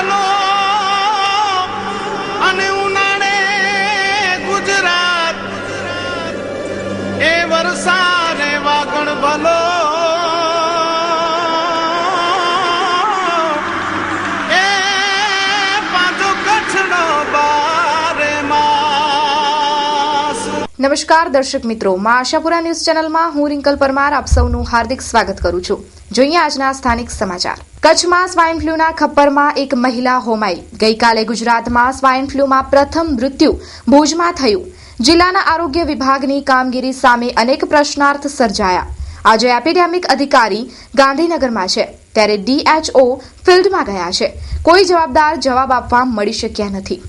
ભલો અને ઉનાળે ગુજરાત એ વરસાદ વાગણ ભલો એ પાછો કચ્છનો બારે માસ। નમસ્કાર દર્શક મિત્રો, માં આશાપુરા ન્યૂઝ ચેનલમાં હું રિંકલ પરમાર આપ સૌનું હાર્દિક સ્વાગત કરું છું। જોઈએ આજના સ્થાનિક સમાચાર। કચ્છમાં સ્વાઇન ફ્લૂના ખપ્પરમાં એક મહિલા હોમાઈ। ગઈકાલે ગુજરાતમાં સ્વાઇન ફ્લૂમાં પ્રથમ મૃત્યુ ભુજમાં થયું। જિલ્લાના આરોગ્ય વિભાગની કામગીરી સામે અનેક પ્રશ્નાર્થ સર્જાયા। આજે એપિડેમિક અધિકારી ગાંધીનગરમાં છે, ત્યારે DHO ફિલ્ડમાં ગયા છે। કોઈ જવાબદાર જવાબ આપવા મળી શક્યા નથી।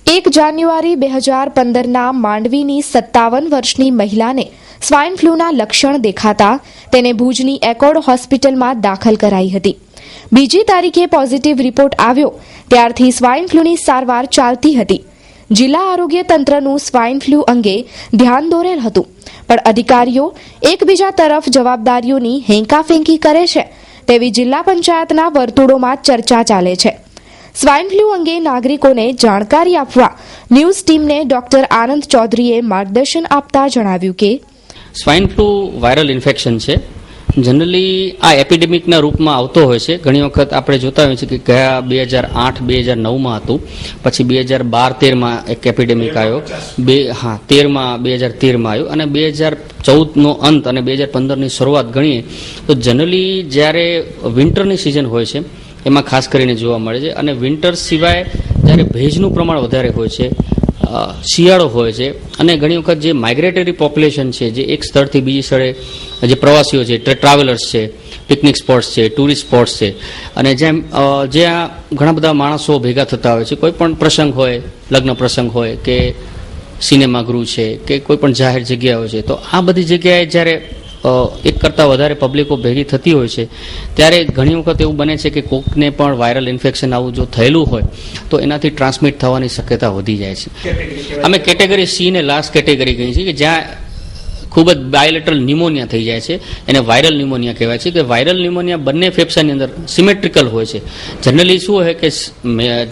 1 જાન્યુઆરી 2015ના માંડવીની 57 વર્ષની મહિલાને સ્વાઇન ફ્લૂના લક્ષણ દેખાતા તેને ભુજની એકોર્ડ હોસ્પિટલમાં દાખલ કરાઈ હતી। બીજી તારીખે પોઝિટિવ રિપોર્ટ આવ્યો ત્યારથી સ્વાઇન ફ્લૂની સારવાર ચાલતી હતી। જિલ્લા આરોગ્ય તંત્રનું સ્વાઇન ફ્લૂ અંગે ધ્યાન દોરેલ હતું, પણ અધિકારીઓ એકબીજા તરફ જવાબદારીઓની હેંકાફેંકી કરે છે તેવી જિલ્લા પંચાયતના વર્તુળોમાં ચર્ચા ચાલે છે। સ્વાઇન ફ્લૂ અંગે નાગરિકોને જાણકારી આપવા ન્યૂઝ ટીમને ડોક્ટર આનંદ ચૌધરીએ માર્ગદર્શન આપતા જણાવ્યું કે સ્વાઇન ફ્લૂ વાયરલ ઇન્ફેક્શન છે। જનરલી આ એપિડેમિકના રૂપમાં આવતો હોય છે। ઘણી વખત આપણે જોતા હોઈએ છીએ કે ગયા 2008-2009માં હતું, પછી 2012-13માં એક એપિડેમિક આવ્યો, 13માં 2013માં આવ્યો અને 2014નો અંત અને 2015ની શરૂઆત ગણીએ તો જનરલી જ્યારે વિન્ટરની સિઝન હોય છે એમાં ખાસ કરીને જોવા મળે છે। અને વિન્ટર સિવાય જ્યારે ભેજનું પ્રમાણ વધારે હોય છે, શિયાળો હોય છે અને ઘણી વખત જે માઇગ્રેટરી પોપ્યુલેશન છે, જે એક સ્થળથી બીજી સ્થળે જે પ્રવાસીઓ છે, ટ્રાવેલર્સ છે, પિકનિક સ્પોટ્સ છે, ટુરિસ્ટ સ્પોટ્સ છે અને જ્યાં ઘણા બધા માણસો ભેગા થતા હોય છે, કોઈ પણ પ્રસંગ હોય, લગ્ન પ્રસંગ હોય કે સિનેમાગૃહ છે કે કોઈ પણ જાહેર જગ્યા હોય છે, તો આ બધી જગ્યાએ જ્યારે એક કરતાં વધારે પબ્લિકો ભેગી થતી હોય છે ત્યારે ઘણી વખત એવું બને છે કે કોકને પણ વાયરલ ઇન્ફેક્શન આવું જો થયેલું હોય તો એનાથી ટ્રાન્સમિટ થવાની શક્યતા વધી જાય છે। અમે કેટેગરી સી ને લાસ્ટ કેટેગરી કહીએ છીએ કે જ્યાં ખૂબ જ બાયોલેટરલ ન્યુમોનિયા થઈ જાય છે, એને વાયરલ ન્યુમોનિયા કહેવાય છે। કે વાયરલ ન્યુમોનિયા બંને ફેફસાની અંદર સિમેટ્રિકલ હોય છે। જનરલી શું હોય કે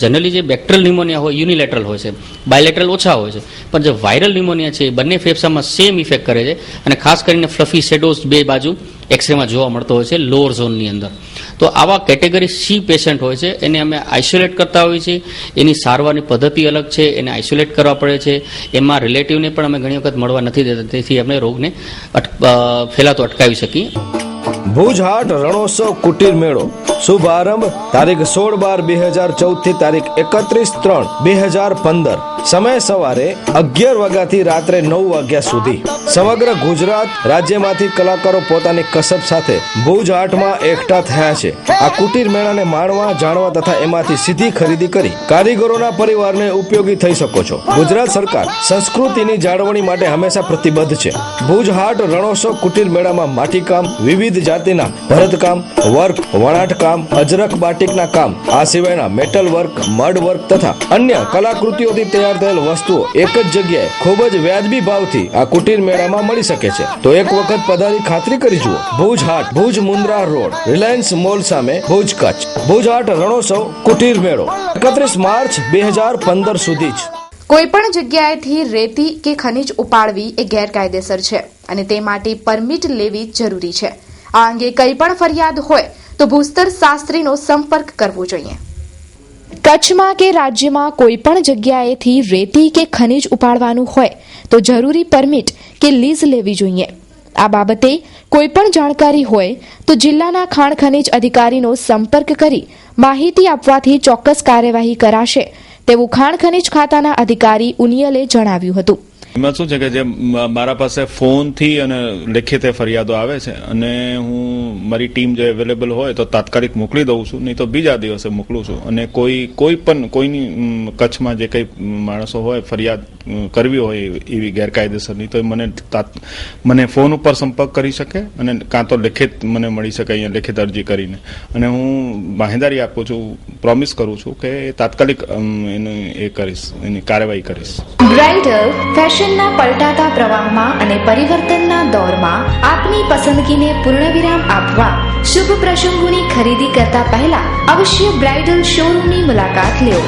જનરલી જે બેક્ટેરિયલ ન્યુમોનિયા હોય યુનિલેટરલ હોય છે, બાયોલેટરલ ઓછા હોય છે, પણ જે વાયરલ ન્યુમોનિયા છે એ બંને ફેફસામાં સેમ ઇફેક્ટ કરે છે અને ખાસ કરીને ફ્લફી શેડોઝ બે બાજુ એક્સરેમાં જોવા મળતો હોય છે લોઅર ઝોનની અંદર। તો આવા કેટેગરી સી પેશન્ટ હોય છે એને અમે આઇસોલેટ કરતા હોઈએ છીએ। એની સારવારની પદ્ધતિ અલગ છે, એને આઇસોલેટ કરવા પડે છે, એમાં રિલેટિવને પણ અમે ઘણી વખત મળવા નથી દેતા, તેથી અમે રોગને ફેલાતો અટકાવી શકીએ। ભુજ હાટ રણોત્સવ કુટીર મેળો શુભારંભ તારીખ 16/12/2014 થી તારીખ 31/3/2015। સમય સવારે 11 વાગ્યાથી રાત્રે 9 વાગ્યા સુધી। સમગ્ર ગુજરાત રાજ્યમાંથી કલાકારો પોતાની કસબ સાથે ભુજ હાટમાં એકઠા થયા છે। આ કુટીર મેળાને માણવા, જાણવા તથા એમાંથી સીધી ખરીદી કરી કારીગરોના પરિવારને ઉપયોગી થઈ શકો છો। ગુજરાત સરકાર સંસ્કૃતિની જાળવણી માટે હંમેશા પ્રતિબદ્ધ છે। ભુજ હાટ રણોત્સવ કુટીર મેળામાં માટીકામ, વિવિધ જાતિના ભરતકામ, વર્ક, વણાટકામ, અજરક બાટિકના કામ, આ સિવાયના મેટલ વર્ક, મડ વર્ક તથા અન્ય કલાકૃતિઓથી તૈયાર થયેલ વસ્તુઓ એક જ જગ્યાએ ખૂબ જ વ્યાજબી ભાવથી આ કુટીર મેળામાં મળી શકે છે। તો એક વખત પધારી ખાતરી કરી જુઓ। ભુજ હાટ, Bhuj Mundra road, Reliance mall સામે, ભુજ, કચ્છ। ભુજ હાટ રણોત્સવ કુટીર મેળો 31 માર્ચ 2015 સુધી જ। કોઈપણ જગ્યાએથી રેતી કે ખનિજ ઉપાડવી એ ગેરકાયદેસર છે અને તે માટે પરમિટ લેવી જરૂરી છે। આ અંગે કંઈ પણ ફરિયાદ હોય તો ભૂસ્તર શાસ્ત્રીનો સંપર્ક કરવો જોઈએ। કચ્છમાં કે રાજ્યમાં કોઈ પણ જગ્યાએથી રેતી કે ખનિજ ઉપાડવાનું હોય તો જરૂરી પરમિટ કે લીઝ લેવી જોઈએ। આ બાબતે કોઈ પણ જાણકારી હોય તો જિલ્લાના ખાણ ખનિજ અધિકારીનો સંપર્ક કરી માહિતી આપવાથી ચોક્કસ કાર્યવાહી કરાશે તેવું ખાણ ખનિજ ખાતાના અધિકારી ઉનિયલે જણાવ્યું હતું। એમાં શું છે કે જે મારા પાસે ફોનથી અને લેખિતે ફરિયાદો આવે છે અને હું મારી ટીમ જે અવેલેબલ હોય તો તાત્કાલિક મોકલી દઉં છું, નહીં તો બીજા દિવસે મોકલું છું। અને કોઈની કચ્છમાં જે કંઈ માણસો હોય ફરિયાદ કરવી હોય એવી ગેરકાયદેસરની તો મને ફોન ઉપર સંપર્ક કરી શકે અને કાં તો લેખિત મને મળી શકે અહીંયા લેખિત અરજી કરીને, અને હું બાંહેધરી આપું છું, પ્રોમિસ કરું છું કે તાત્કાલિક એની કાર્યવાહી કરીશ. બ્રાઇડલ ફેશનના પલટાતા પ્રવાહમાં અને પરિવર્તનના દોરમાં આપની પસંદગીને પૂર્ણવિરામ આપવા શુભ પ્રસંગોની ખરીદી કરતા પહેલા અવશ્ય બ્રાઇડલ શોરૂમની મુલાકાત લો.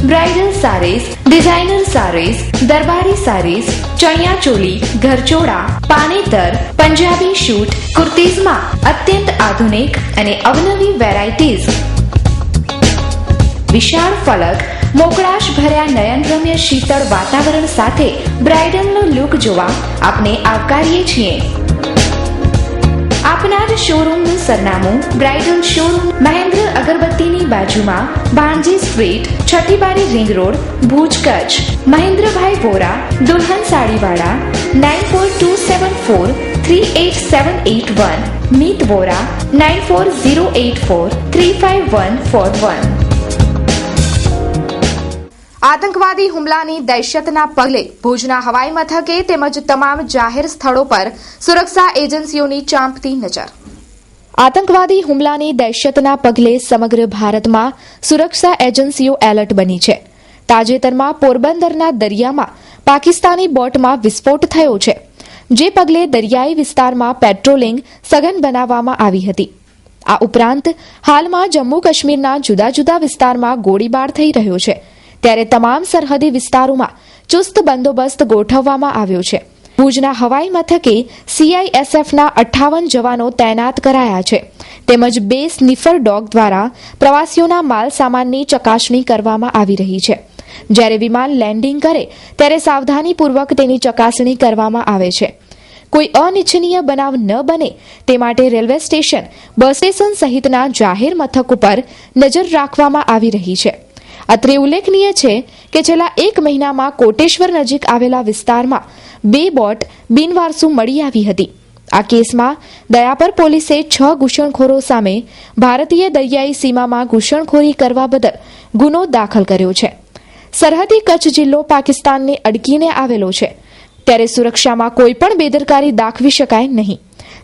બ્રાઇડલ સારીઝ, ડિઝાઇનર સારીઝ, દરબારી સારીઝ, ચણિયા ચોલી, ઘરચોળા, પાનેતર, પંજાબી શૂટ, કુર્તીઝમાં અત્યંત આધુનિક અને અવનવી વેરાયટીઝ, વિશાળ ફલક, મોકળાશ ભર્યા નયનરમ્ય શીતળ વાતાવરણ સાથે બ્રાઇડલનો લુક જોવા આપને આવકારીએ છીએ. આપના જ શોરૂમનું સરનામું બ્રાઇડલ શોરૂમ, મહેન્દ્ર અગરબત્તીની બાજુમાં, ભાંજી સ્ટ્રીટ, છઠ્ઠી બારી, રિંગ રોડ, ભુજ, કચ્છ. મહેન્દ્રભાઈ વોરા, દુલ્હન સાડીવાળા, 9427438781. મીત વોરા, 9408435141. આતંકવાદી હુમલાની દહેશતના પગલે ભુજના હવાઈ મથકે તેમજ તમામ જાહેર સ્થળો પર સુરક્ષા એજન્સીઓની ચાંપતી નજર. આતંકવાદી હુમલાની દહેશતના પગલે સમગ્ર ભારતમાં સુરક્ષા એજન્સીઓ એલર્ટ બની છે. તાજેતરમાં પોરબંદરના દરિયામાં પાકિસ્તાની બોટમાં વિસ્ફોટ થયો છે, જે પગલે દરિયાઈ વિસ્તારમાં પેટ્રોલિંગ સઘન બનાવવામાં આવી હતી. આ ઉપરાંત હાલમાં જમ્મુ કાશ્મીરના જુદા જુદા વિસ્તારમાં ગોળીબાર થઈ રહ્યો છે, ત્યારે તમામ સરહદી વિસ્તારોમાં ચુસ્ત બંદોબસ્ત ગોઠવવામાં આવ્યો છે. ભુજના હવાઈ મથકે CISFના 58 જવાનો તૈનાત કરાયા છે, તેમજ 2 સ્નીફર ડોગ દ્વારા પ્રવાસીઓના માલ સામાનની ચકાસણી કરવામાં આવી રહી છે. જ્યારે વિમાન લેન્ડિંગ કરે ત્યારે સાવધાનીપૂર્વક તેની ચકાસણી કરવામાં આવે છે. કોઈ અનિચ્છનીય બનાવ ન બને તે માટે રેલવે સ્ટેશન, બસ સ્ટેશન સહિતના જાહેર મથક ઉપર નજર રાખવામાં આવી રહી છે. અત્રે ઉલ્લેખનીય છે કે છેલ્લા 1 મહિનામાં કોટેશ્વર નજીક આવેલા વિસ્તારમાં 2 બોટ બિનવારસુ મળી આવી હતી. આ કેસમાં દયાપર પોલીસે 6 ઘૂસણખોરો સામે ભારતીય દરિયાઈ સીમામાં ઘૂસણખોરી કરવા બદલ ગુનો દાખલ કર્યો છે. સરહદી કચ્છ જિલ્લો પાકિસ્તાનને અડકીને આવેલો છે, ત્યારે સુરક્ષામાં કોઈ પણ બેદરકારી દાખવી શકાય નહીં.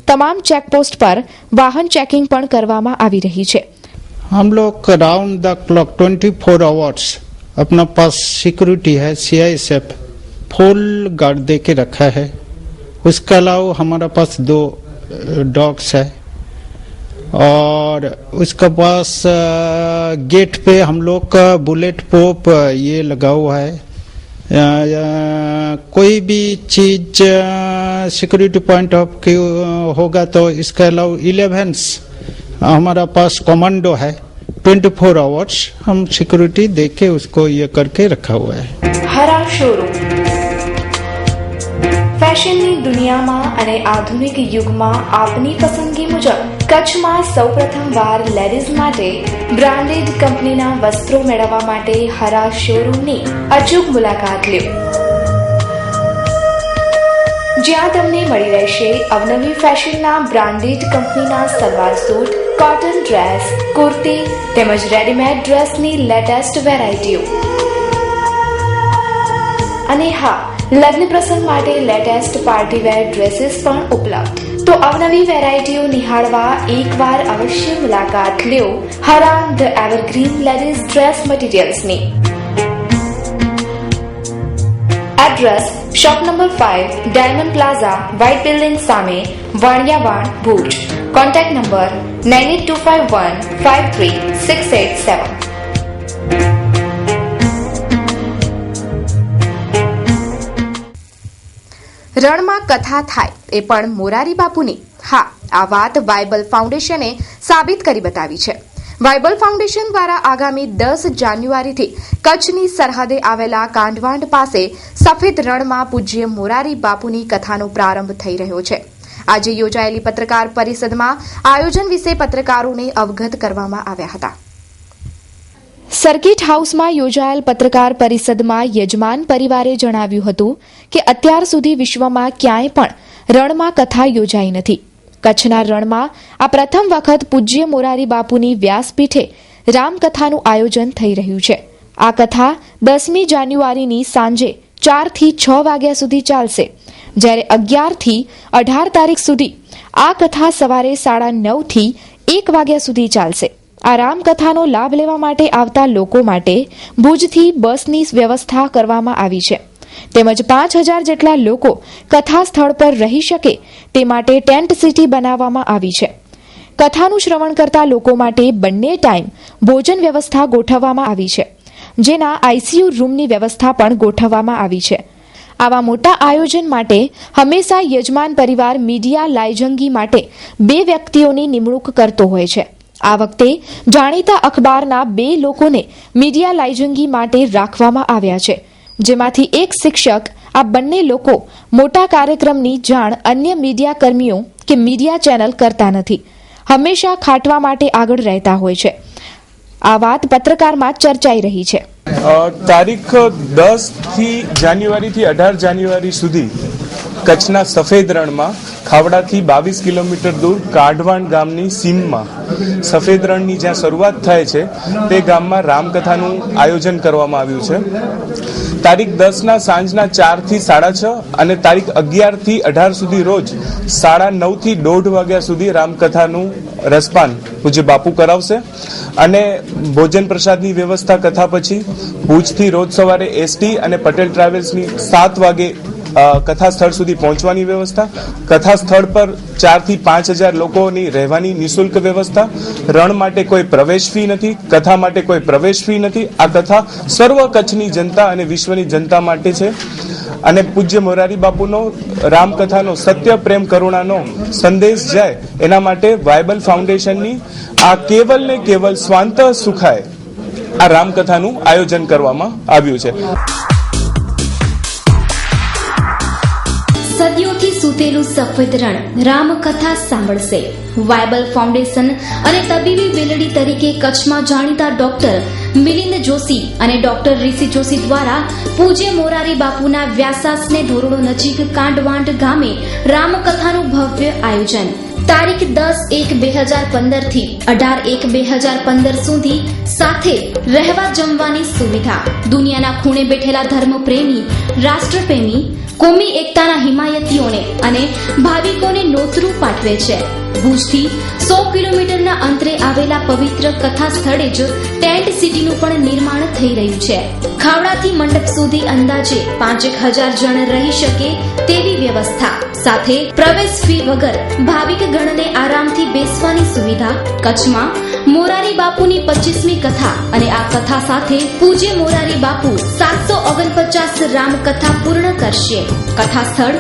તમામ ચેકપોસ્ટ પર વાહન ચેકિંગ પણ કરવામાં આવી રહી છે. हम लोग राउंड द क्लॉक 24 आवर्स अपना पास सिक्योरिटी है, CISF फुल गार्ड दे के रखा है. उसके अलावा हमारा पास 2 डॉग्स है और उसके पास गेट पे हम लोग का बुलेट प्रूफ ये लगा हुआ है. कोई भी चीज सिक्योरिटी पॉइंट ऑफ व्यू होगा तो इसके अलावा 11 हमारा पास कमांडो है. 24 आवर्स हम सिक्योरिटी देके उसको ये करके रखा हुआ है. હરા શોરૂમ ફેશનની દુનિયામાં અને આધુનિક યુગમાં આપની પસંદગી મુજબ કચ્છમાં સૌપ્રથમવાર લેડીઝ માટે બ્રાન્ડેડ કંપનીના વસ્ત્રો મેળવવા માટે હરા શોરૂમની અચૂક મુલાકાત લો, જ્યાં તમને મળી રહેશે અવનવી ફેશનના બ્રાન્ડેડ કંપનીના salwar suit, cotton dress, kurti તેમજ રેડીમેડ ડ્રેસની લેટેસ્ટ વેરાયટીઓ. અને હા, લગ્ન પ્રસંગ માટે લેટેસ્ટ પાર્ટીવેર ડ્રેસીસ પણ ઉપલબ્ધ. તો અવનવી વેરાયટીઓ નિહાળવા એકવાર અવશ્ય મુલાકાત લ્યો Hara the Evergreen ladies dress મટીરિયલ્સની. Address shop number 5, Diamond Plaza, white building સામે, વાણિયાવાડ, ભુજ. Contact number 9825153687. રણમાં કથા થાય એ પણ મોરારી બાપુની. હા, આ વાત વાયબલ ફાઉન્ડેશને સાબિત કરી બતાવી છે. વાયબલ ફાઉન્ડેશન દ્વારા આગામી 10 જાન્યુઆરીથી કચ્છની સરહદે આવેલા કાંડવાંડ પાસે સફેદ રણમાં પૂજ્ય મોરારી બાપુની કથાનો પ્રારંભ થઈ રહ્યો છે. આજે યોજાયેલી પત્રકાર પરિષદમાં આયોજન વિશે પત્રકારોને અવગત કરવામાં આવ્યા હતા. સર્કિટ હાઉસમાં યોજાયેલ પત્રકાર પરિષદમાં યજમાન પરિવારે જણાવ્યું હતું કે અત્યાર સુધી વિશ્વમાં ક્યાંય પણ રણમાં કથા યોજાઈ નથી. કચ્છના રણમાં આ પ્રથમ વખત પૂજ્ય મોરારી બાપુની વ્યાસપીઠે રામકથાનું આયોજન થઈ રહ્યું છે. આ કથા 10મી જાન્યુઆરીની સાંજે 4 થી 6 વાગ્યા સુધી ચાલશે, જ્યારે 11 થી 18 તારીખ સુધી આ કથા સવારે 9:30 થી 1 વાગ્યા સુધી ચાલશે. આ રામકથાનો લાભ લેવા માટે આવતા લોકો માટે ભુજથી બસની વ્યવસ્થા કરવામાં આવી છે, તેમજ 5000 જેટલા લોકો કથા સ્થળ પર રહી શકે તે માટે ટેન્ટ સિટી બનાવવામાં આવી છે. કથાનું શ્રવણ કરતા લોકો માટે બંને ટાઈમ ભોજન વ્યવસ્થા ગોઠવવામાં આવી છે, જેના આઈસીયુ રૂમની વ્યવસ્થા પણ ગોઠવવામાં આવી છે. આવા મોટા આયોજન માટે હંમેશા યજમાન પરિવાર મીડિયા લાયજંગી માટે 2 વ્યક્તિઓની નિમણૂક કરતો હોય છે. આ વખતે જાણીતા અખબારના 2 લોકોને મીડિયા લાયજંગી માટે રાખવામાં આવ્યા છે, જેમાંથી એક શિક્ષક. આ બંને લોકો મોટા કાર્યક્રમની જાણ અન્ય મીડિયા કર્મીઓ કે મીડિયા ચેનલ કરતા નથી, હંમેશા ખાટવા માટે આગળ રહેતા હોય છે. આ વાત પત્રકારમાં ચર્ચાઈ રહી છે. તારીખ 10 જાન્યુઆરીથી 18 જાન્યુઆરી સુધી કચ્છના સફેદ રણમાં ખાવડાથી 22 કિલોમીટર દૂર કાઢવાણ ગામની સીમમાં સફેદ રણની જ્યાં શરૂઆત થાય છે તે ગામમાં રામકથાનું આયોજન કરવામાં આવ્યું છે. તારીખ 10ના સાંજના 4 થી 6:30 અને તારીખ 11 થી 18 સુધી રોજ 9:30 થી 1:30 વાગ્યા સુધી રામકથાનું રસપાન પૂજ્ય બાપુ કરાવશે અને ભોજન પ્રસાદની વ્યવસ્થા કથા પછી ભુજથી રોજ સવારે એસટી અને પટેલ ટ્રાવેલ્સની 7 વાગે કથા સ્થળ સુધી પહોંચવાની વ્યવસ્થા. કથા સ્થળ પર 4 થી 5000 લોકોની રહેવાની નિઃશુલ્ક વ્યવસ્થા. રણ માટે કોઈ પ્રવેશ ફી નથી, કથા માટે કોઈ પ્રવેશ ફી નથી. આ કથા સર્વ કચ્છની જનતા અને વિશ્વની જનતા માટે છે અને પૂજ્ય મોરારી બાપુનો રામકથાનો સત્ય પ્રેમ કરુણાનો સંદેશ જાય એના માટે વાયબલ ફાઉન્ડેશનની આ કેવલ ને કેવલ સ્વાંત સુખાય આ રામકથાનું આયોજન કરવામાં આવ્યું છે. સદીઓથી સૂતેલું સફેદ રણ રામકથા સાંભળશે. વાયબલ ફાઉન્ડેશન અને તબીબી વેલડી તરીકે કચ્છમાં જાણીતા ડોક્ટર મિલિંદ જોશી અને ડોક્ટર ઋષિ જોશી દ્વારા પૂજ્ય મોરારી બાપુના વ્યાસાસને ધોરડો નજીક કાંડવાંડ ગામે રામકથાનું ભવ્ય આયોજન. તારીખ 10/1/2015 થી 18/1/2015 સુધી સાથે રહેવા જમવાની સુવિધા. દુનિયાના ખૂણે બેઠેલા ધર્મપ્રેમી, રાષ્ટ્રપ્રેમી, કોમી એકતાના હિમાયતીઓને અને ભાવિકોને નોતરું પાઠવે છે. ભુજથી 100 કિલોમીટરના અંતરે આવેલા પવિત્ર કથા સ્થળે જ ટેન્ટ સિટીનું પણ નિર્માણ થઈ રહ્યું છે. ખાવડાથી મંડપ સુધી અંદાજે 5000 જણ રહી શકે તેવી વ્યવસ્થા સાથે પ્રવેશ ફી વગર ભાવિક ગણને આરામથી બેસવાની સુવિધા. કચ્છમાં મોરારી બાપુની 25મી કથા અને આ કથા સાથે પૂજ્ય મોરારી બાપુ 749 રામકથા પૂર્ણ કરશે. કથા સ્થળ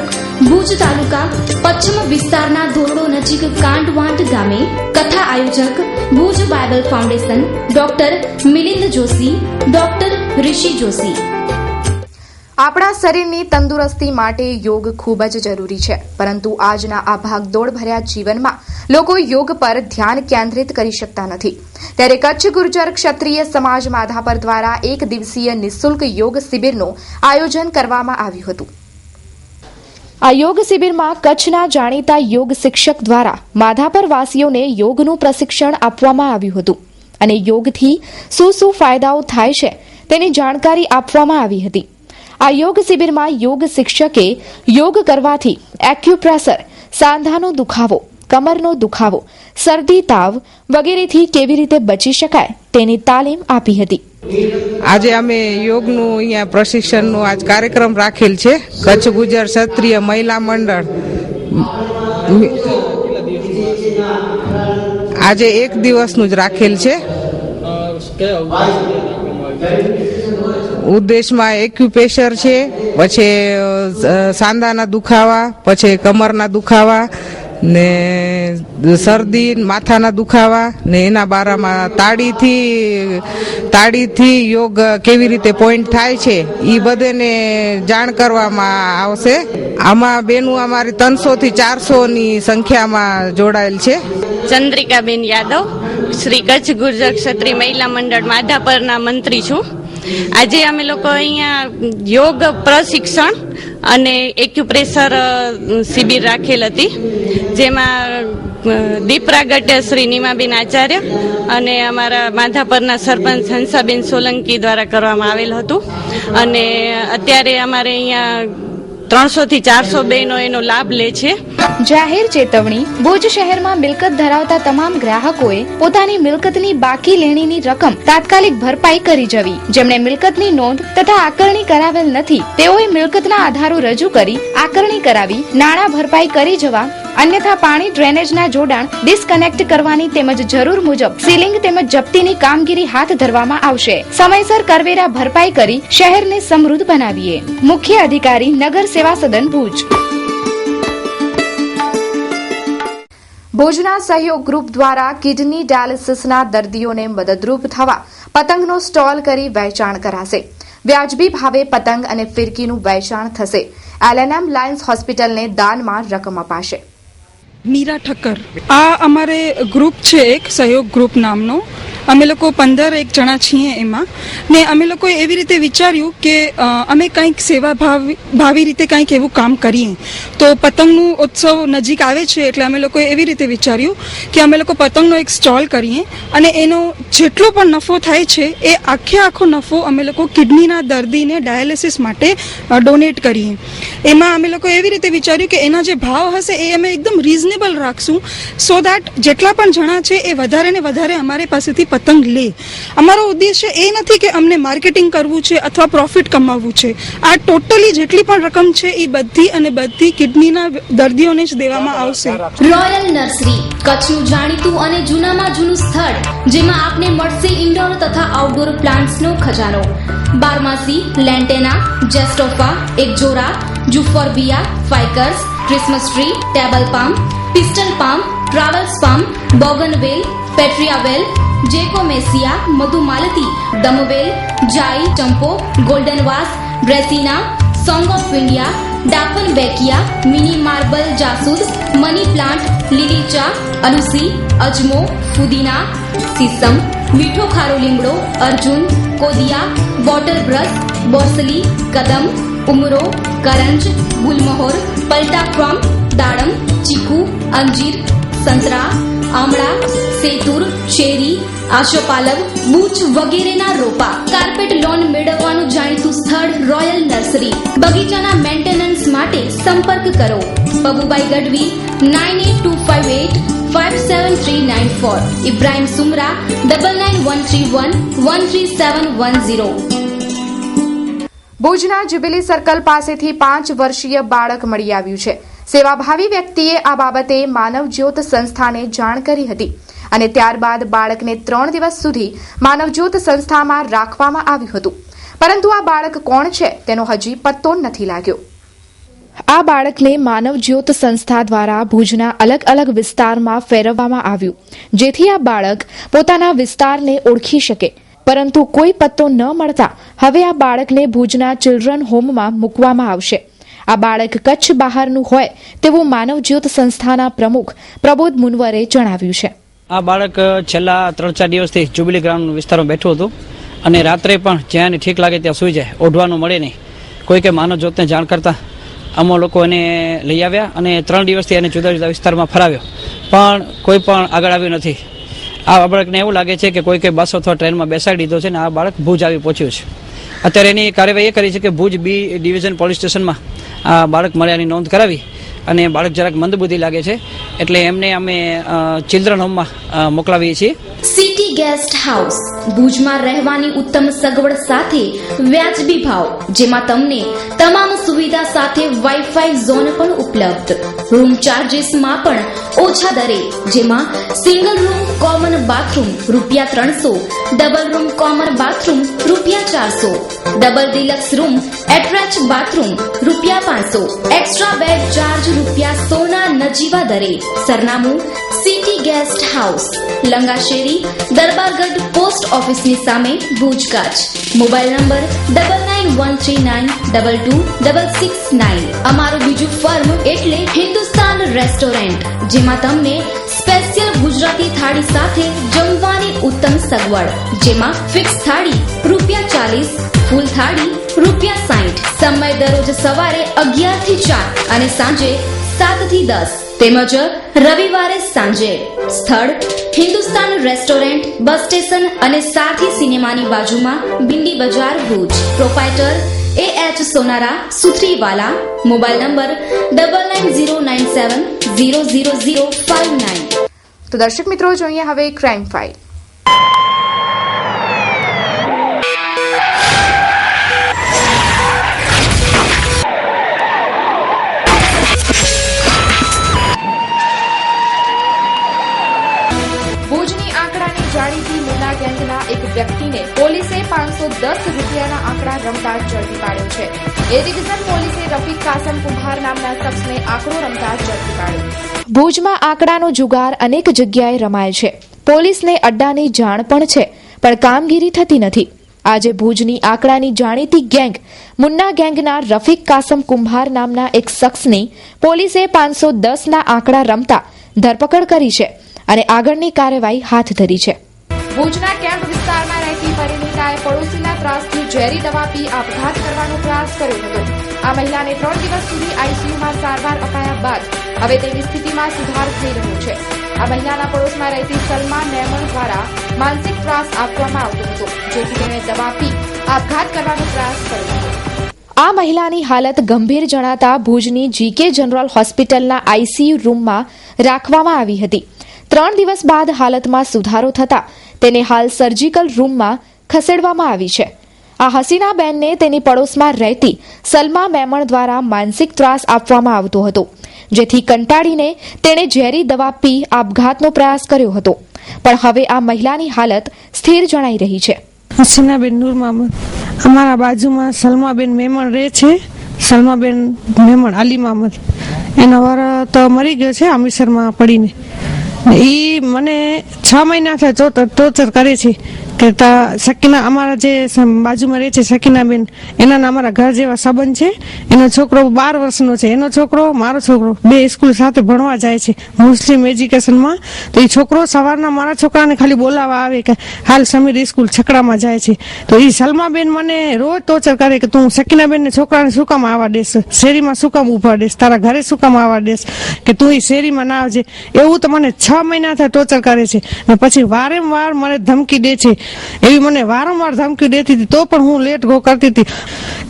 ભુજ તાલુકા પશ્ચિમ વિસ્તારના ધોરડો નજીક કાંડવાંડ ગામે. કથા આયોજક Bhuj Bible Foundation, doctor Milind Joshi, doctor Rishi Joshi. આપણા શરીરની તંદુરસ્તી માટે યોગ ખૂબ જ જરૂરી છે, પરંતુ આજના આ ભાગદોડ ભર્યા જીવનમાં લોકો યોગ પર ધ્યાન કેન્દ્રિત કરી શકતા નથી. ત્યારે કચ્છ ગુર્જર ક્ષત્રિય સમાજ માધાપર દ્વારા 1 દિવસીય નિઃશુલ્ક યોગ શિબિરનું આયોજન કરવામાં આવ્યું હતું. આ યોગ શિબિરમાં કચ્છના જાણીતા યોગ શિક્ષક દ્વારા માધાપર વાસીઓને યોગનું પ્રશિક્ષણ આપવામાં આવ્યું હતું અને યોગથી શું ફાયદાઓ થાય છે તેની જાણકારી આપવામાં આવી હતી. આ યોગ શિબિરમાં યોગ શિક્ષકે યોગ કરવાથી એક્યુપ્રેશર, સાંધાનો દુખાવો, કમરનો દુખાવો, શરદી, તાવ વગેરેથી કેવી રીતે બચી શકાય તેની તાલીમ આપી હતી. આજે અમે યોગનું અહીંયા પ્રશિક્ષણનો આજ કાર્યક્રમ રાખેલ છે. કચ્છ ગુજર ક્ષત્રિય મહિલા મંડળ આજે 1 દિવસનું જ રાખેલ છે. ઉદ્દેશમાં એક્યુપ્રેશર છે, પછી સાંધાના દુખાવા, પછી કમરના દુખાવા ને શરદી, માથાના દુખાવા ને એના બારામાં તાળીથી યોગ કેવી રીતે પોઈન્ટ થાય છે એ બધાને જાણ કરવામાં આવશે. આમાં બેનું અમારી 300 થી 400 ની સંખ્યામાં જોડાયેલ છે. ચંદ્રિકાબેન યાદવ, શ્રી કચ્છ ગુર્જર ક્ષત્રિય મહિલા મંડળ માધાપરના મંત્રી છું. આજે અમે લોકો અહીંયા યોગ પ્રશિક્ષણ અને એક્યુપ્રેશર શિબિર રાખેલ હતી, જેમાં દીપ પ્રાગટ્ય શ્રી નીમાબેન આચાર્ય અને અમારા માધાપરના સરપંચ હંસાબેન સોલંકી દ્વારા કરવામાં આવેલ હતું. અને અત્યારે અમારે અહીંયા 300 થી 400 બહેનો એનો લાભ લે છે. જાહેર ચેતવણી. ભુજ શહેરમાં મિલકત ધરાવતા તમામ ગ્રાહકોએ પોતાની મિલકતની બાકી લેણીની રકમ તાત્કાલિક ભરપાઈ કરી જવી. જેમણે મિલકતની નોંધ તથા આકરણી કરાવેલ નથી તેઓએ મિલકતના આધારો રજૂ કરી આકરણી કરાવી નાણાં ભરપાઈ કરી જવા. અન્યથા પાણી ડ્રેનેજના જોડાણ ડિસ્કનેક્ટ કરવાની તેમજ જરૂર મુજબ સીલિંગ તેમજ જપ્તીની કામગીરી હાથ ધરવામાં આવશે. સમયસર કરવેરા ભરપાઈ કરી શહેરને સમૃદ્ધ બનાવીએ. મુખ્ય અધિકારી નગર સેવા સદન ભુજ. ભુજના સહયોગ ગ્રુપ દ્વારા કિડની ડાયાલિસિસના દર્દીઓને મદદરૂપ થવા પતંગનો સ્ટોલ કરી વેચાણ કરાશે. વ્યાજબી ભાવે પતંગ અને ફિરકીનું વેચાણ થશે. LNM લાયન્સ હોસ્પિટલને દાનમાં રકમ અપાશે. મીરા ઠક્કર. આ અમારે ગ્રુપ છે એક સહયોગ ગ્રુપ નામનો. અમે લોકો 15 જણા છીએ એમાં. ને અમે લોકોએ એવી રીતે વિચાર્યું કે અમે કંઈક સેવા ભાવી રીતે કંઈક એવું કામ કરીએ. તો પતંગનું ઉત્સવ નજીક આવે છે એટલે અમે લોકોએ એવી રીતે વિચાર્યું કે અમે લોકો પતંગનો એક સ્ટોલ કરીએ અને એનો જેટલો પણ નફો થાય છે એ આખો નફો અમે લોકો કિડનીના દર્દીને ડાયાલિસિસ માટે ડોનેટ કરીએ. એમાં અમે લોકો એવી રીતે વિચાર્યું કે એના જે ભાવ હશે એ અમે એકદમ રીઝનેબલ રાખશું સો દેટ જેટલા પણ જણા છે એ વધારે ને વધારે અમારી પાસેથી પતંગ લે. અમારો ઉદ્દેશ્ય એ નથી કે અમને માર્કેટિંગ કરવું છે અથવા પ્રોફિટ કમાવવું છે. આ ટોટલી જેટલી પણ રકમ છે એ બધી કિડનીના દર્દીઓને જ દેવામાં આવશે. રોયલ નર્સરી કચ્છનું જાણીતું અને જૂનામાં જૂનું સ્થળ જેમાં આપને મળશે ઇન્ડોર તથા આઉટડોર પ્લાન્ટ્સનો ખજાનો. બારમાસી, lantana, jatropha, ixora, euphorbia, ficus, Christmas tree, table palm, pistol palm, travels palm, bougainvillea, પેટ્રિયાવેલ, જેકોમેસિયા, મધુમાલતી, દમવેલ, જાઈ, ચંપો, ગોલ્ડન વાસ, dracaena, song of India, dieffenbachia, mini marble જાસૂદ, મની પ્લાન્ટ, લીલી ચા, અનુસી, અજમો, ફુદીના, સીસમ, મીઠો ખારો લીમડો, અર્જુન, કોદિયા, બોટલ બ્રશ, બોરસલી, કદમ, ઉમરો, કરંજ, ગુલમહોર, પલટા ક્રમ, દાડમ, ચીકુ, અંજીર, સંતરા, આમળા, સેતુર, શેરી, આશોપાલવ, બૂચ વગેરેના રોપા. કાર્પેટ લોન મેળવવાનું જાણીતું સ્થળ રોયલ નર્સરી. બગીચાના મેન્ટેનન્સ માટે સંપર્ક કરો પબુભાઈ ગઢવી 9825857394, ઇબ્રાહિમ સુમરા 9913113710. ભુજના જ્યુબિલી સર્કલ પાસેથી 5 વર્ષીય બાળક મળી આવ્યું છે. સેવાભાવી વ્યક્તિએ આ બાબતે માનવ જ્યોત સંસ્થાને જાણ કરી હતી અને ત્યારબાદ બાળકને 3 દિવસ સુધી માનવ જ્યોત સંસ્થામાં રાખવામાં આવ્યું હતું. પરંતુ આ બાળક કોણ છે તેનો હજી પત્તો નથી લાગ્યો. આ બાળકને માનવ જ્યોત સંસ્થા દ્વારા ભુજના અલગ અલગ વિસ્તારમાં ફેરવવામાં આવ્યું જેથી આ બાળક પોતાના વિસ્તારને ઓળખી શકે. પરંતુ કોઈ પત્તો ન મળતા હવે આ બાળકને ભુજના ચિલ્ડ્રન હોમમાં મૂકવામાં આવશે. આ બાળક કચ્છ બહારનું હોય તેવું માનવ જ્યોત સંસ્થાના પ્રમુખ પ્રબોધ મુનવરે જણાવ્યું છે. આ બાળક છેલ્લા 3-4 દિવસથી જ્યુબિલી ગ્રાઉન્ડ વિસ્તારમાં બેઠું હતું અને રાત્રે પણ જ્યાં ઠીક લાગે ત્યાં સૂઈ જાય, ઓઢવાનું મળે નહીં. કોઈ કે માનવ જ્યોતને જાણ કરતા અમો લોકો એને લઈ આવ્યા અને 3 દિવસથી એને જુદા જુદા વિસ્તારમાં ફરાવ્યો પણ કોઈ પણ આગળ આવ્યું નથી. આ બાળકને એવું લાગે છે કે કોઈ કે બસ અથવા ટ્રેનમાં બેસાડી દીધો છે ને આ બાળક ભુજ આવી પહોંચ્યું છે. અત્યારે એની કાર્યવાહી એ કરી છે કે ભુજ બી ડિવિઝન પોલીસ સ્ટેશનમાં આ બાળક મળ્યાની નોંધ કરાવી અને બાળક જરાક મંદબુદ્ધિ લાગે છે એટલે એમને અમે ચિલ્ડ્રન હોમમાં મોકલાવીએ છીએ. સિટી ગેસ્ટ હાઉસ ભુજમાં રહેવાની ઉત્તમ સગવડ સાથે વ્યાજબી ભાવ જેમાં તમને તમામ સુવિધા સાથે વાઈફાઈ ઝોન પણ ઉપલબ્ધ. રૂમ ચાર્જીસમાં પણ ઓછા દરે જેમાં single room common bathroom ₹300, double room common bathroom ₹400, double deluxe room એટ્રેચ બાથરૂમ ₹500, એક્સ્ટ્રા બેડ ચાર્જ ₹100 નજીવા દરે. સરનામું city guest house, Langasheri, Darbargadh post ઓફિસની સામે, ભુજ કચ્છ. Mobile number 9913922669. અમારું બીજું ફર્મ એટલે હિન્દુસ્તાન રેસ્ટોરન્ટ જેમાં તમને સ્પેશિયલ ગુજરાતી થાળી સાથે જમવાની ઉત્તમ સગવડ જેમાં ફિક્સ થાળી ₹40, ફૂલ થાળી ₹60. સમય દરરોજ સવારે 11 થી 4 અને સાંજે 7 થી 10. તેમજ રવિવારે સાંજે. સ્થળ હિન્દુસ્તાન રેસ્ટોરન્ટ, બસ સ્ટેશન અને સાથી સિનેમાની બાજુમાં, Bhindi Bazaar, Bhuj. Proprietor AH Sonara Suthariwala. Mobile number 9909700059. તો દર્શક મિત્રો, જોઈએ હવે ક્રાઇમ ફાઇલ. ભુજની આંકડાની જાણીતી મુન્ના ગેંગના એક વ્યક્તિને પોલીસે 510 રૂપિયાના આંકડા રમતા ઝડપી પાડ્યો છે. એ ડિવિઝન પોલીસે રફીક કાસમ કુંભાર નામના શખ્સને આંકડો રમતા ઝડપી પાડ્યો. ભુજમાં આંકડાનો જુગાર અનેક જગ્યાએ રમાય છે. પોલીસને અડ્ડાની જાણ પણ છે, પણ કામગીરી થતી નથી. આજે ભુજની આંકડાની જાણીતી ગેંગ મુન્ના ગેંગના રફીક કાસમ કુંભાર નામના એક શખ્સની પોલીસે 510ના આંકડા રમતા ધરપકડ કરી છે અને આગળની કાર્યવાહી હાથ ધરી છે. ભુજના કેમ્પ વિસ્તારમાં રહેતી પરિણીતાએ પડોશીના ત્રાસથી ઝેરી દવા પી આપઘાત કરવાનો પ્રયાસ કર્યો હતો. આ મહિલાને 3 દિવસ સુધી આઈસીયુમાં સારવાર અપાયા બાદ હવે તેની સ્થિતિમાં સુધાર થઈ રહ્યો છે. આ મહિલાના પડોશમાં રહેતી સલમા મેમણ દ્વારા માનસિક ત્રાસ આપવામાં આવતો હતો, જેથી તેણે દવા પી આપઘાત કરવાનો પ્રયાસ કર્યો હતો. આ મહિલાની હાલત ગંભીર જણાતા ભુજની GK જનરલ હોસ્પિટલના આઈસીયુ રૂમમાં રાખવામાં આવી હતી. 3 દિવસ બાદ હાલતમાં સુધારો થતા તેને હાલ સર્જિકલ રૂમમાં ખસેડવામાં આવી છે. આ હસીનાબેનને તેની પડોશમાં રહેતી સલમા મેમણ દ્વારા માનસિક ત્રાસ આપવામાં આવતો હતો, જેથી કંટાળીને તેણે ઝેરી દવા પી આપઘાતનો પ્રયાસ કર્યો હતો. પણ હવે આ મહિલાની હાલત સ્થિર જણાઈ રહી છે. હસીનાબેન નૂર મામદ અમારા બાજુમાં સલમાબેન મેમણ રહે છે. સલમાબેન મેમણ અલી મામદ એનો વર તો મરી ગયો છે અમૃતસરમાં પડીને. એ મને 6 મહિનાથી ટોર્ચર કરે છે કે સકીના અમારા જે બાજુમાં રહે છે સકીનાબેન, એના અમારા ઘર જેવા સંબંધ છે. એનો છોકરો 12 વર્ષનો છે. એનો છોકરો, મારો છોકરો, બે સ્કૂલ સાથે ભણવા જાય છે મુસ્લિમ એજ્યુકેશનમાં. તો એ છોકરો સવારના મારા છોકરાને ખાલી બોલાવવા આવે કે હાલ સમીર સ્કૂલ છકડામાં જાય છે. તો એ સલમાબેન મને રોજ ટોર્ચર કરે કે તું સકીનાબેનને છોકરાને શું કામ આવવા દેશ, શેરીમાં શું કામ ઉભા દેશ, તારા ઘરે શું કામ આવવા દેશ, કે તું એ શેરીમાં ના આવજે. એવું તો મને 6 મહિનાથી ટોર્ચર કરે છે. ને પછી વારંવાર મને ધમકી દે છે. એવી મને વારંવાર ધમકી દેતી હતી, તો પણ હું લેટ ગો કરતી હતી.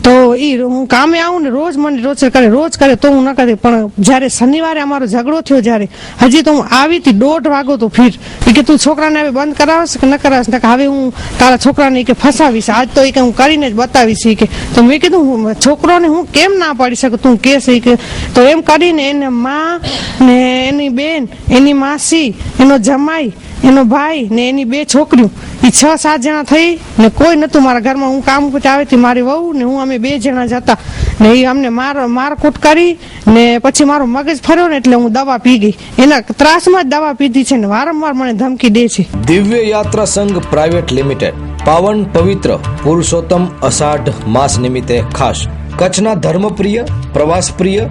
તો એ હું કામે આવું ને રોજ મને ટોર્ચર કરે, રોજ કરે તો હું ન કરતી. પણ જ્યારે શનિવારે અમારો ઝઘડો થયો, જ્યારે હજી તો હું આવી હતી 1:30 વાગો તો ફીર કે તું છોકરાને હવે બંધ કરાવશ કે ન કરાવશ, ને હવે હું તારા છોકરાને કે ફસાવીશ, આજ તો કે હું કરીને જ બતાવીશ કે. તો મેં કીધું હું છોકરોને હું કેમ ના પાડી શકું, તું કેસ કે. તો એમ કરીને એને માં ને એની બેન, એની માસી, એનો જમાઈ, એનો ભાઈ ને એની 2 છોકરીઓ, એ 6-7 જણા થઈ ને કોઈ નતું મારા ઘરમાં. હું કામ કરતી આવે હતી, મારી વહુ ને હું, અમે 2 જણા જ હતા. ને એ અમને મારકૂટ કરી ને પછી મારો મગજ ફર્યો ને એટલે હું દવા પી ગઈ. એના ત્રાસમાં જ દવા પીધી છે ને વારંવાર મને ધમકી દે છે. દિવ્ય યાત્રા સંઘ પ્રાઇવેટ લિમિટેડ પાવન પવિત્ર પુરુષોત્તમ અષાઢ માસ નિમિત્તે ખાસ કચ્છના ધર્મપ્રિય, પ્રવાસપ્રિય,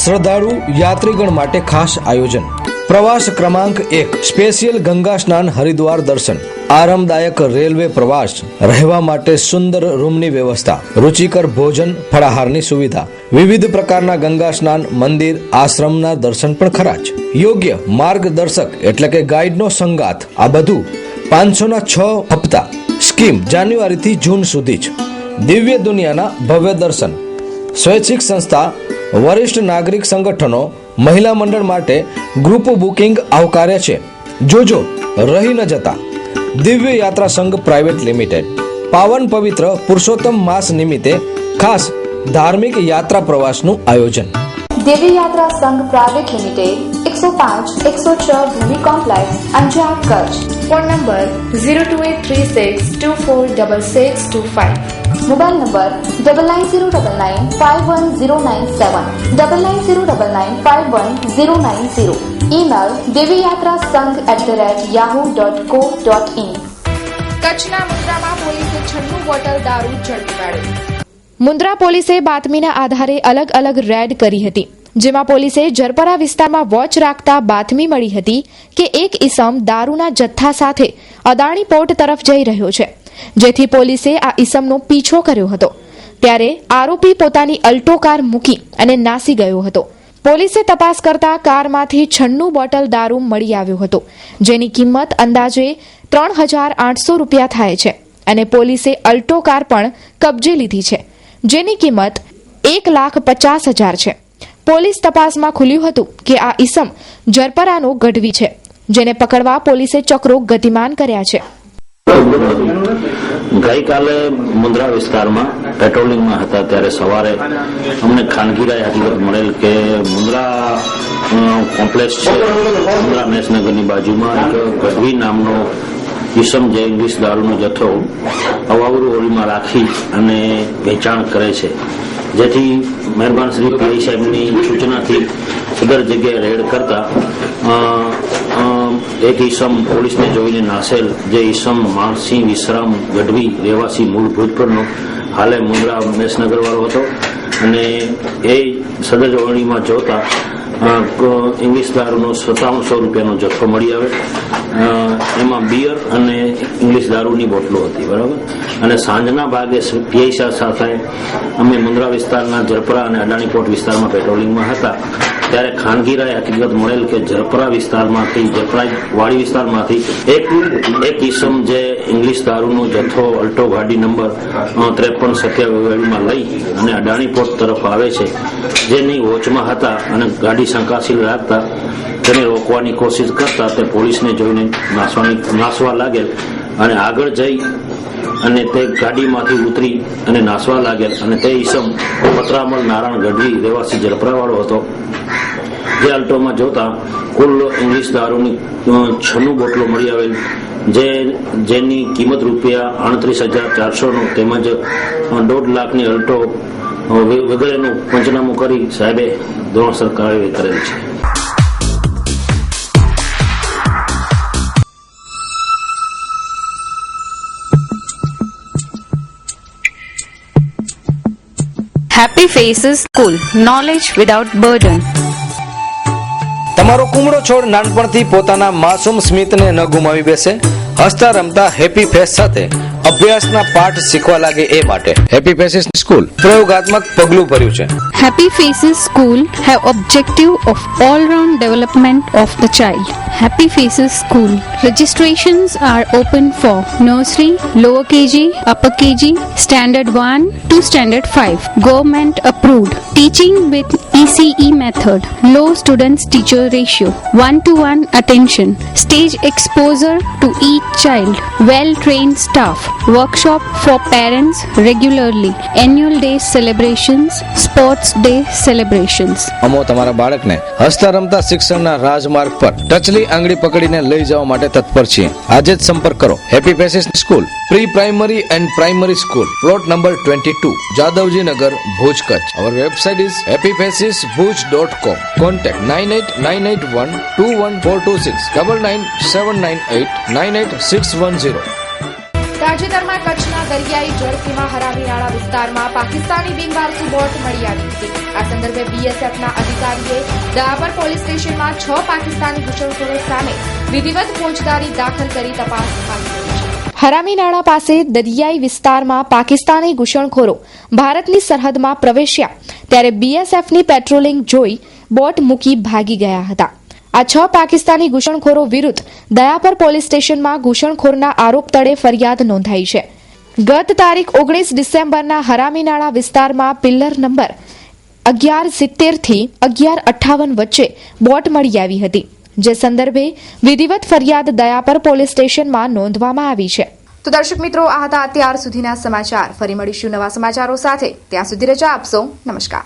શ્રદ્ધાળુ યાત્રીગણ માટે ખાસ આયોજન. પ્રવાસ ક્રમાંક 1 સ્પેશિયલ ગંગા સ્નાન, હરિદ્વાર દર્શન, આરામદાયક રેલવે પ્રવાસ, રહેવા માટે સુંદર રૂમની વ્યવસ્થા, રુચિકર ભોજન, ફળાહારની સુવિધા, વિવિધ પ્રકારના ગંગા સ્નાન, મંદિર, આશ્રમના દર્શન પણ ખરા જ. યોગ્ય માર્ગદર્શક એટલે કે ગાઈડનો સંગાથ. આ બધું 500ના 6 હપ્તા. સ્કીમ જાન્યુઆરી થી જૂન સુધી જ. દિવ્ય દુનિયાના ભવ્ય દર્શન. સ્વૈચ્છિક સંસ્થા, વરિષ્ઠ નાગરિક સંગઠનો, મહિલા મંડળ માટે ગ્રુપ બુકિંગ આવકાર્ય છે. જોજો રહી ન જતા. દિવ્ય યાત્રા સંઘ પ્રાઇવેટ લિમિટેડ પાવન પવિત્ર પુરુષોત્તમ માસ નિમિત્તે ખાસ ધાર્મિક યાત્રા પ્રવાસનું આયોજન. Divya Yatra Sangh private limited 105-106 Bhumi complex, Anjar, Kutch. Phone number 02836246625. Mobile number 9909951097, 9909951090. Email divyyatrasanghh@yahoo.co.in. કચ્છના મુન્દ્રામાં પોલીસે 96 બોટલ દારૂ ઝડપી પાડ્યો. મુન્દ્રા પોલીસે બાતમીના આધારે અલગ અલગ રેડ કરી હતી, જેમાં પોલીસે જરપરા વિસ્તારમાં વોચ રાખતા બાતમી મળી હતી કે એક ઈસમ દારૂના જથ્થા સાથે અદાણી પોર્ટ તરફ જઈ રહ્યો છે, જેથી પોલીસે આ ઈસમનો પીછો કર્યો હતો. ત્યારે આરોપી પોતાની અલ્ટો કાર મૂકી અને નાસી ગયો હતો. પોલીસે તપાસ કરતા કારમાંથી 96 બોટલ દારૂ મળી આવ્યો હતો, જેની કિંમત અંદાજે 3,800 રૂપિયા થાય છે અને પોલીસે અલ્ટો કાર પણ કબજે લીધી છે, જેની કિંમત 1,50,000 છે. પોલીસ તપાસમાં ખુલ્યું હતું કે આ ઈસમ જરપરાનો ગઢવી છે, જેને પકડવા પોલીસે ચક્રો ગતિમાન કર્યા છે. ગઈકાલે મુન્દ્રા વિસ્તારમાં પેટ્રોલિંગમાં હતા ત્યારે સવારે અમને ખાનગીરાએ હકીકત મળેલ કે મુન્દ્રા કોમ્પ્લેક્સ છે, મુન્દ્રા મેસનગરની બાજુમાં એક ગઢવી નામનો ઈસમ જે ઇંગ્લિશ દારૂનો જથ્થો અવાવરૂ હોળીમાં રાખી અને વેચાણ કરે છે, જેથી મહેરબાન શ્રી પીઆઈ સાહેબની સૂચનાથી સદર જગ્યાએ રેડ કરતા એક ઈસમ પોલીસને જોઈને નાસેલ, જે ઈસમ માણસિંહ વિશ્રામ ગઢવી રહેવાસી મૂળ ભૂતપૂર્વનો હાલે મુન્દ્રા મેસનગર વાળો હતો અને એ સદર જોડણીમાં જોતા ઇંગ્લિશ દારૂનો 5700 રૂપિયાનો જથ્થો મળી આવે. એમાં બિયર અને ઇંગ્લિશ દારૂની બોટલો હતી, બરાબર. અને સાંજના ભાગે પીઆઈ સાથે અમે મુન્દ્રા વિસ્તારના જરપરા અને અડાણી પોર્ટ વિસ્તારમાં પેટ્રોલિંગમાં હતા ત્યારે ખાનગીરાએ હકીકત મળેલ કે જરપરા વિસ્તારમાંથી, જરપરા વાડી વિસ્તારમાંથી એક ઈસમ જે ઇંગ્લિશ દારૂનો જથ્થો અલ્ટો ગાડી નંબર 5327 લઈ અને અડાણી પોર્ટ તરફ આવે છે, જેની વોચમાં હતા અને ગાડી શંકાશીલ રાખતા તેને રોકવાની કોશિશ કરતા તે પોલીસને જોઈને નાસવા લાગેલ અને આગળ જઈ અને તે ગાડીમાંથી ઉતરી અને નાસવા લાગેલ અને તે ઈસમ પતરામલ નારાયણ ગઢવી રહેવાસી જરપરાવાળો હતો, જે અલ્ટોમાં જોતા કુલ ઇંગ્લિશ દારૂની 96 બોટલો મળી આવેલ, જેની કિંમત રૂપિયા 38,400 તેમજ 1.5 લાખની અલ્ટો વગેરેનું પંચનામું કરી સાહેબે ધોરણસર કાર્યવાહી કરેલ છે. Happy Faces School, knowledge without burden. તમારો કુમળો છોડ નાનપણથી પોતાના માસૂમ સ્મિતને ન ગુમાવી બેસે, હસતા રમતા હેપી ફેસ સાથે અભ્યાસના પાઠ શીખવા લાગે એ માટે હેપી ફેસીસ સ્કૂલ પ્રયોગાત્મક પગલું ભર્યું છે. Happy Faces School have objective of all-round development of the child. Happy Faces School registrations are open for nursery, lower KG, upper KG, standard 1 to standard 5. Government approved. Teaching with ECE method. Low students teacher ratio. 1-to-1 attention. Stage exposure to each child. Well trained staff. Workshop for parents regularly. Annual day celebrations. Sports day celebrations. અમો તમારા બાળકને હસતા રમતા શિક્ષણના રાજમાર્ગ પર ટચલી આંગળી પકડીને લઈ જવા માટે તત્પર છીએ. આજે જ સંપર્ક કરો. Happy faces school pre primary and primary school, plot number 22, Jadavji Nagar, Bhuj, Kutch. Our website is happyfacesbhuj.com. Contact 9898121426 9979898610. તાજેતરમાં કચ્છના દરિયાઈ જળસીમા હરામીનાળા વિસ્તારમાં પાકિસ્તાની બિનવારસુ બોટ મળી આવી હતી. આ સંદર્ભે બીએસએફના અધિકારીએ દયાપર પોલીસ સ્ટેશનમાં 6 પાકિસ્તાની ઘૂસણખોરો સામે વિધિવત ફોજદારી દાખલ કરી તપાસ હાથ ધરી છે. હરામીનાળા પાસે દરિયાઈ વિસ્તારમાં પાકિસ્તાની ઘૂસણખોરો ભારતની સરહદમાં પ્રવેશ્યા ત્યારે બીએસએફની પેટ્રોલિંગ જોઈ બોટ મૂકી ભાગી ગયા હતા. આ 6 પાકિસ્તાની ઘૂસણખોરો વિરુદ્ધ દયાપર પોલીસ સ્ટેશનમાં ઘૂસણખોરના આરોપ તળે ફરિયાદ નોંધાઈ છે. ગત તારીખ 19 ડિસેમ્બરના હરામીનાળા વિસ્તારમાં પિલ્લર નંબર 1170 થી 1158 વચ્ચે બોટ મળી આવી હતી, જે સંદર્ભે વિધિવત ફરિયાદ દયાપર પોલીસ સ્ટેશનમાં નોંધવામાં આવી છે. તો દર્શક મિત્રો, આ હતા અત્યાર સુધીના સમાચાર. ફરી મળીશું નવા સમાચારો સાથે. ત્યાં સુધી રજા આપશો. નમસ્કાર.